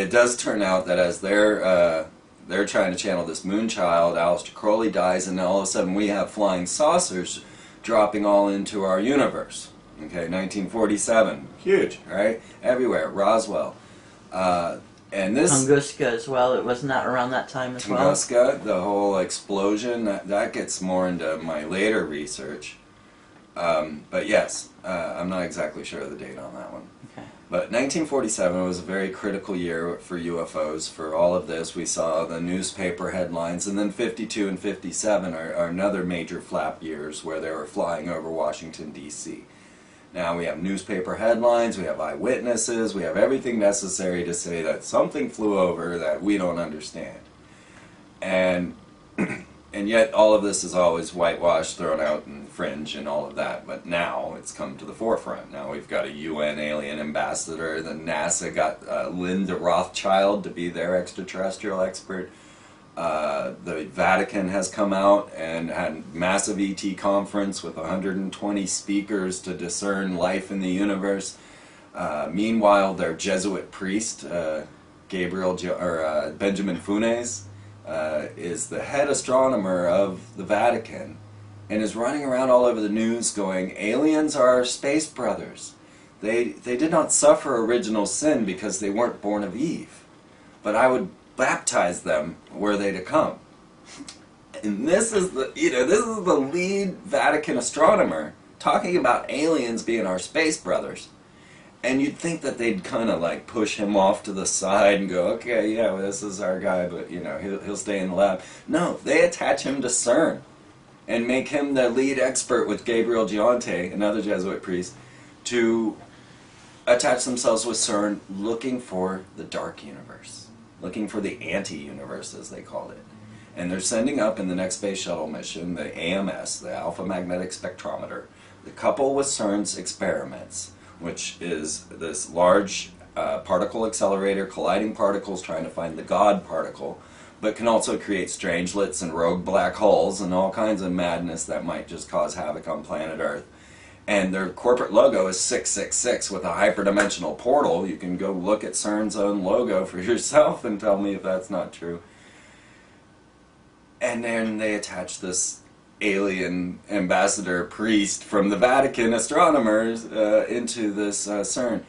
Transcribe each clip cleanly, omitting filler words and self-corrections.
it does turn out that as they're trying to channel this moon child, Aleister Crowley dies, and all of a sudden we have flying saucers dropping all into our universe. Okay, 1947, huge, right? Everywhere, Roswell. And this Tunguska as well. It was not around that time as well. Tunguska, the whole explosion, that gets more into my later research. But yes, I'm not exactly sure of the date on that one. Okay. But 1947 was a very critical year for UFOs. For all of this, we saw the newspaper headlines, and then 52 and 57 are another major flap years where they were flying over Washington, D.C. Now we have newspaper headlines, we have eyewitnesses, we have everything necessary to say that something flew over that we don't understand. And yet all of this is always whitewashed, thrown out in fringe and all of that. But now it's come to the forefront. Now we've got a UN alien ambassador, the NASA got Linda Rothschild to be their extraterrestrial expert. The Vatican has come out and had a massive ET conference with 120 speakers to discern life in the universe. Meanwhile, their Jesuit priest, Benjamin Funes, is the head astronomer of the Vatican and is running around all over the news going, aliens are our space brothers. They did not suffer original sin because they weren't born of Eve. But I would baptize them were they to come. And this is the lead Vatican astronomer talking about aliens being our space brothers. And you'd think that they'd kind of like push him off to the side and go, okay, yeah, well, this is our guy, but he'll stay in the lab. No, they attach him to CERN and make him the lead expert with Gabriel Gionte, another Jesuit priest, to attach themselves with CERN looking for the dark universe, looking for the anti-universe, as they called it. And they're sending up in the next space shuttle mission the AMS, the Alpha Magnetic Spectrometer, the couple with CERN's experiments, which is this large particle accelerator colliding particles trying to find the God particle, but can also create strangelets and rogue black holes and all kinds of madness that might just cause havoc on planet Earth. And their corporate logo is 666 with a hyperdimensional portal. You can go look at CERN's own logo for yourself and tell me if that's not true. And then they attach this alien ambassador priest from the Vatican astronomers into this CERN.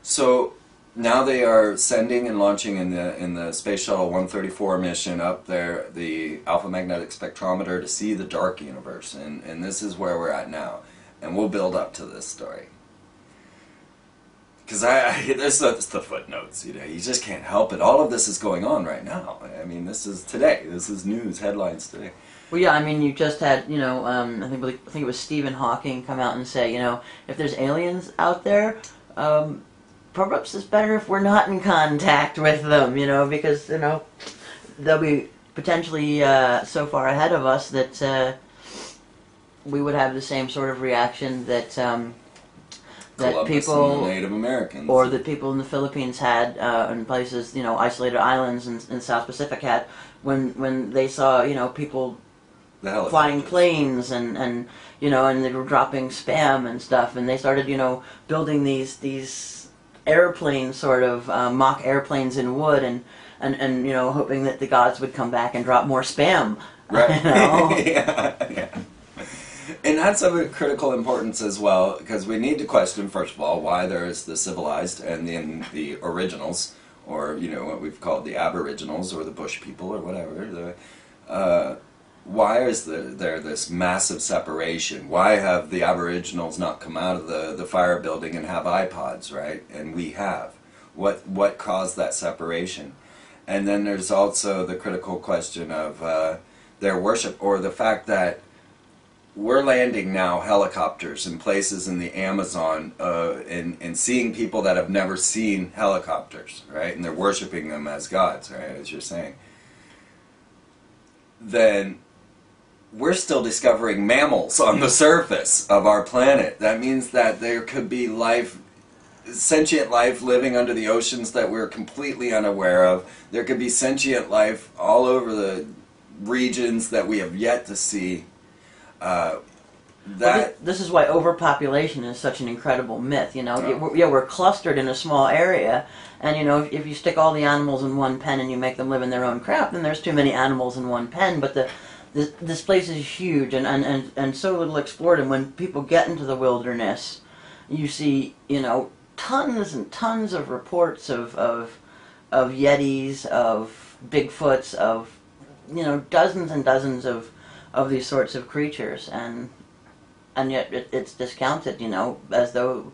So now they are sending and launching in the Space Shuttle 134 mission up there the Alpha Magnetic Spectrometer to see the dark universe, and this is where we're at now, and we'll build up to this story. Because there's the footnotes, you just can't help it. All of this is going on right now. I mean, this is today. This is news headlines today. Well, yeah, I mean, you just had, I think it was Stephen Hawking come out and say, if there's aliens out there, perhaps it's better if we're not in contact with them, because, they'll be potentially so far ahead of us that we would have the same sort of reaction that that people, and the Native Americans, or that people in the Philippines had, in places, isolated islands in South Pacific had, when they saw, people flying planes and they were dropping spam and stuff, and they started, building these airplanes, sort of mock airplanes in wood, and hoping that the gods would come back and drop more spam. Right. Yeah. And that's of critical importance as well, because we need to question, first of all, why there is the civilized and then the originals, or what we've called the aboriginals, or the bush people, or whatever. Why is there this massive separation? Why have the aboriginals not come out of the fire building and have iPods, right? And we have. What caused that separation? And then there's also the critical question of their worship, or the fact that we're landing now helicopters in places in the Amazon and seeing people that have never seen helicopters, right? And they're worshiping them as gods, right, as you're saying. Then we're still discovering mammals on the surface of our planet. That means that there could be life, sentient life living under the oceans that we're completely unaware of. There could be sentient life all over the regions that we have yet to see. That This is why overpopulation is such an incredible myth. You know, Oh. we're clustered in a small area, and you know, if you stick all the animals in one pen and you make them live in their own crap, then there's too many animals in one pen. But this place is huge and so little explored. And when people get into the wilderness, you see, you know, tons and tons of reports of Yetis, of Bigfoots, of, you know, dozens and dozens of these sorts of creatures, and yet it's discounted, you know, as though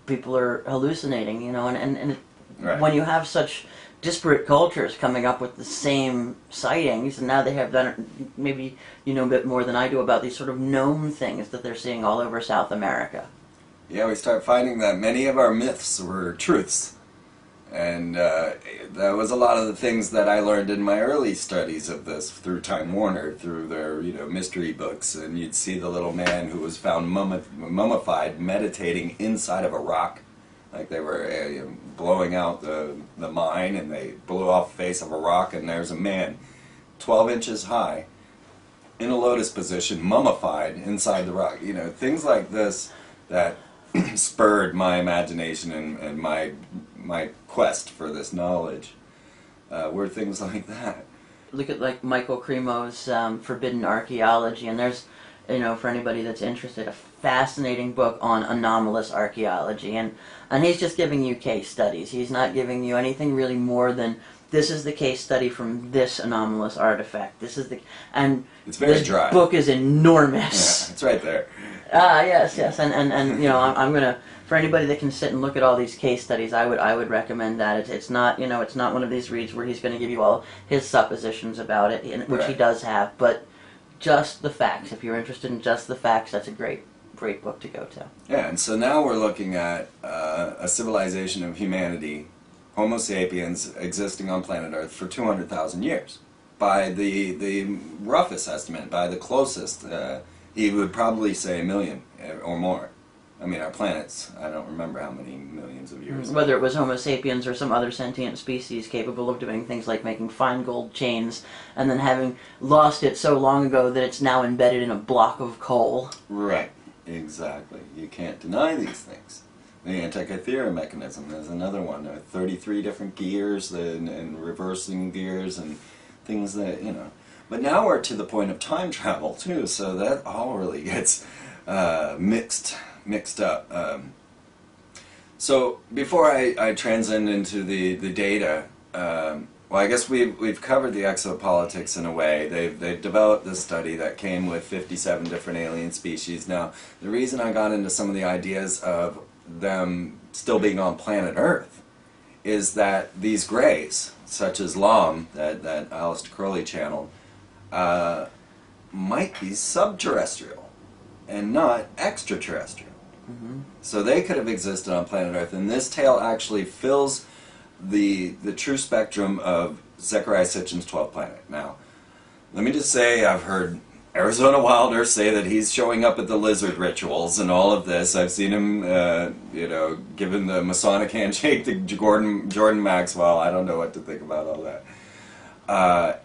people are hallucinating, you know, and Right. when you have such disparate cultures coming up with the same sightings, and now they have done it, maybe you know a bit more than I do about these sort of gnome things that they're seeing all over South America. Yeah, we start finding that many of our myths were truths. And that was a lot of the things that I learned in my early studies of this through Time Warner, through their, you know, mystery books. And you'd see the little man who was found mummified meditating inside of a rock. Like they were blowing out the mine, and they blew off the face of a rock, and there's a man 12 inches high in a lotus position, mummified inside the rock. You know, things like this that spurred my imagination and my quest for this knowledge were things like that. Look at like Michael Cremo's Forbidden Archaeology, and there's, you know, for anybody that's interested, a fascinating book on anomalous archaeology, and he's just giving you case studies. He's not giving you anything really more than this is the case study from this anomalous artifact. This is the and It's very this dry. book is enormous. Yeah, it's right there. Yes, and you know, I'm gonna, for anybody that can sit and look at all these case studies, I would recommend that. It's not, you know, it's not one of these reads where he's going to give you all his suppositions about it, which he Right. does have, but just the facts. If you're interested in just the facts, that's a great book to go to. Yeah, and so now we're looking at a civilization of humanity, Homo sapiens, existing on planet Earth for 200,000 years. By the roughest estimate, by the closest, he would probably say 1 million or more. I mean, our planet's, I don't remember how many millions of years. Whether it was Homo sapiens or some other sentient species capable of doing things like making fine gold chains, and then having lost it so long ago that it's now embedded in a block of coal. Right, exactly. You can't deny these things. The Antikythera mechanism is another one. 33 different gears and reversing gears and things that, you know. But now we're to the point of time travel, too, so that all really gets mixed up. So before I transcend into the data, well, I guess we've covered the exopolitics in a way. They've developed this study that came with 57 different alien species. Now, the reason I got into some of the ideas of them still being on planet Earth is that these grays, such as Lom, that Alistair Crowley channeled, might be subterrestrial and not extraterrestrial. Mm-hmm. So they could have existed on planet Earth, and this tale actually fills the true spectrum of Zecharia Sitchin's 12th planet. Now, let me just say, I've heard Arizona Wilder say that he's showing up at the lizard rituals and all of this. I've seen him, you know, giving the Masonic handshake to Jordan Maxwell. I don't know what to think about all that.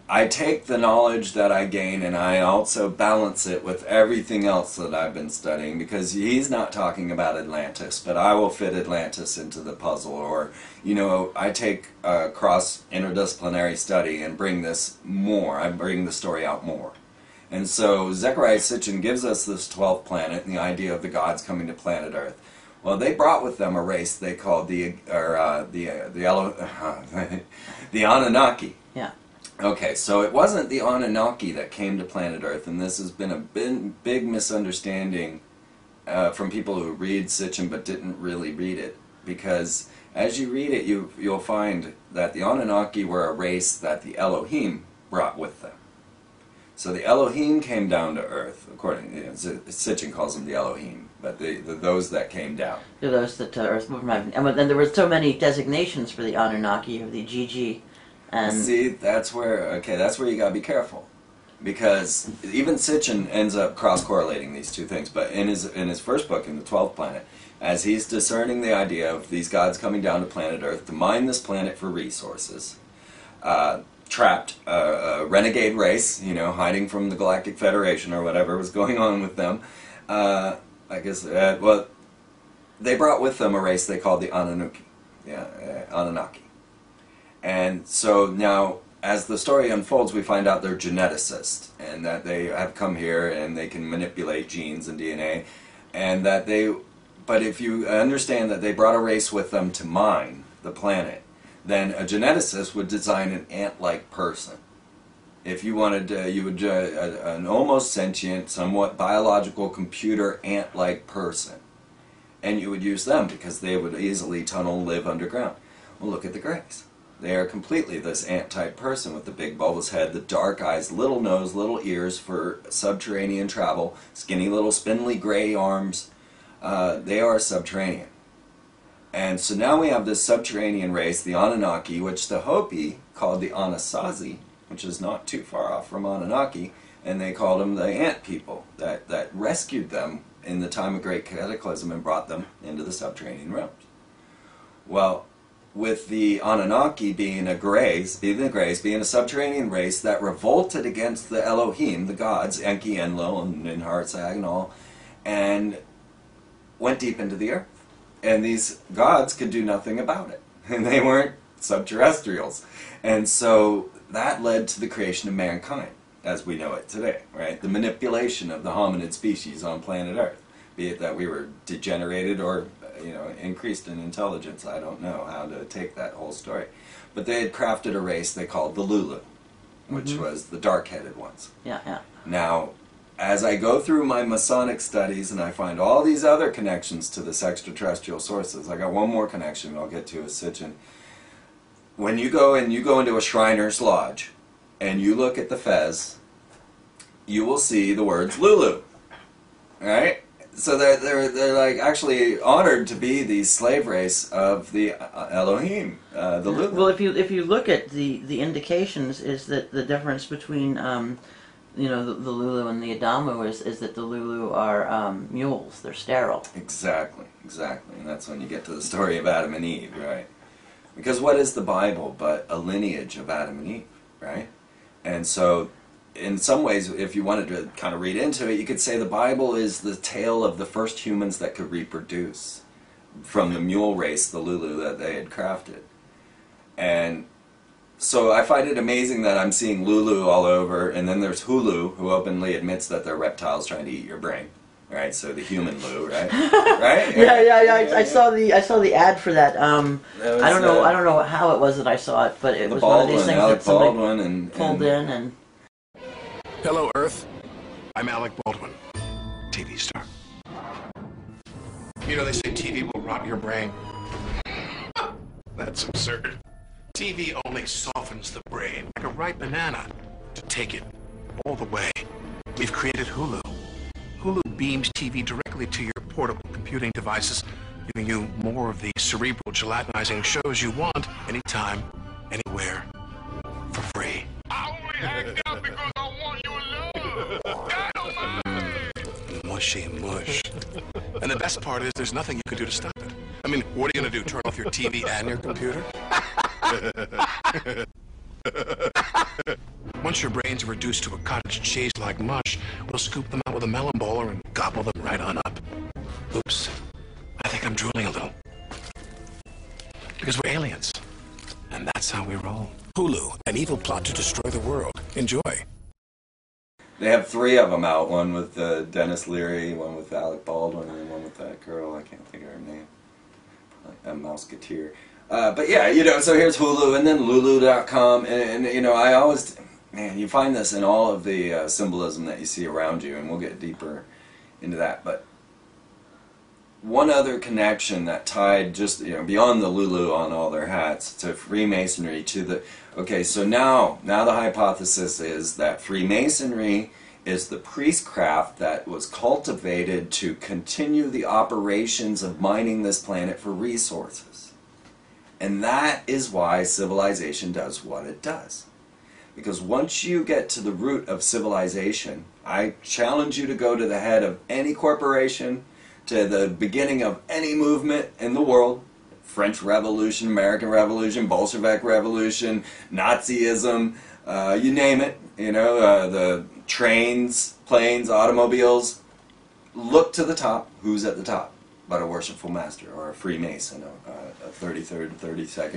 I take the knowledge that I gain and I also balance it with everything else that I've been studying, because he's not talking about Atlantis, but I will fit Atlantis into the puzzle. Or, you know, I take a cross-interdisciplinary study and bring this more. I bring the story out more. And so Zecharia Sitchin gives us this 12th planet and the idea of the gods coming to planet Earth. Well, they brought with them a race they called the Anunnaki. Yeah. Okay, so it wasn't the Anunnaki that came to planet Earth, and this has been a big misunderstanding from people who read Sitchin but didn't really read it. Because as you read it, you'll find that the Anunnaki were a race that the Elohim brought with them. So the Elohim came down to Earth, according, you know, Sitchin calls them the Elohim, but those that came down. To those that Earth were having, and then there were so many designations for the Anunnaki of the GG, and see, that's where you gotta be careful, because even Sitchin ends up cross-correlating these two things. But in his first book, in the 12th planet, as he's discerning the idea of these gods coming down to planet Earth to mine this planet for resources. Trapped, a renegade race, you know, hiding from the Galactic Federation or whatever was going on with them. I guess, well, they brought with them a race they called the Anunnaki. Yeah, Anunnaki. And so now, as the story unfolds, we find out they're geneticists, and that they have come here and they can manipulate genes and DNA, and that they, but if you understand that they brought a race with them to mine the planet, then a geneticist would design an ant-like person. If you wanted, you would an almost sentient, somewhat biological computer ant-like person, and you would use them because they would easily tunnel and live underground. Well, look at the Greys. They are completely this ant-type person with the big bulbous head, the dark eyes, little nose, little ears for subterranean travel, skinny little spindly gray arms. They are subterranean. And so now we have this subterranean race, the Anunnaki, which the Hopi called the Anasazi, which is not too far off from Anunnaki, and they called them the ant people that rescued them in the time of Great Cataclysm and brought them into the subterranean realms. Well, with the Anunnaki being a subterranean race that revolted against the Elohim, the gods, Enki, Enlil, and Ninhursag and all, and went deep into the earth. And these gods could do nothing about it. And they weren't subterrestrials. And so that led to the creation of mankind, as we know it today, right? The manipulation of the hominid species on planet Earth, be it that we were degenerated or increased in intelligence. I don't know how to take that whole story. But they had crafted a race they called the Lulu, which was the dark-headed ones. Yeah, yeah. Now, as I go through my Masonic studies and I find all these other connections to this extraterrestrial sources, I got one more connection I'll get to is Sitchin. When you go into a Shriner's Lodge and you look at the fez, you will see the words Lulu, right? So they're like actually honored to be the slave race of the Elohim, the Lulu. Well, if you look at the indications, is that the difference between the Lulu and the Adamu is that the Lulu are mules. They're sterile. Exactly, and that's when you get to the story of Adam and Eve, right? Because what is the Bible but a lineage of Adam and Eve, right? And so, in some ways, if you wanted to kind of read into it, you could say the Bible is the tale of the first humans that could reproduce from the mule race, the Lulu, that they had crafted. And so I find it amazing that I'm seeing Lulu all over, and then there's Hulu, who openly admits that they're reptiles trying to eat your brain. Right, so the human Lou, right? Right? Yeah. I saw the ad for that. I don't know how it was that I saw it, but it was one of these things Alec that somebody Baldwin pulled in and. Hello, Earth. I'm Alec Baldwin, TV star. You know, they say TV will rot your brain. That's absurd. TV only softens the brain like a ripe banana to take it all the way. We've created Hulu. Hulu beams TV directly to your portable computing devices, giving you more of the cerebral gelatinizing shows you want anytime, anywhere, for free. I only act out because I want your love. God, mushy mush. And the best part is there's nothing you can do to stop it. I mean, what are you going to do, turn off your TV and your computer? Once your brains are reduced to a cottage cheese-like mush, we'll scoop them out with a melon bowler and gobble them right on up. Oops. I think I'm drooling a little. Because we're aliens. And that's how we roll. Hulu, an evil plot to destroy the world. Enjoy. They have 3 of them out, one with Dennis Leary, one with Alec Baldwin, and one with that girl, I can't think of her name. A Mouseketeer. But yeah, so here's Hulu, and then Lulu.com, and I always, man, you find this in all of the symbolism that you see around you, and we'll get deeper into that. But one other connection that tied just, beyond the Lulu on all their hats, to Freemasonry, so now the hypothesis is that Freemasonry is the priestcraft that was cultivated to continue the operations of mining this planet for resources. And that is why civilization does what it does. Because once you get to the root of civilization, I challenge you to go to the head of any corporation, to the beginning of any movement in the world, French Revolution, American Revolution, Bolshevik Revolution, Nazism, you name it, the trains, planes, automobiles, look to the top. Who's at the top? But a worshipful master, or a Freemason, a 33rd, 32nd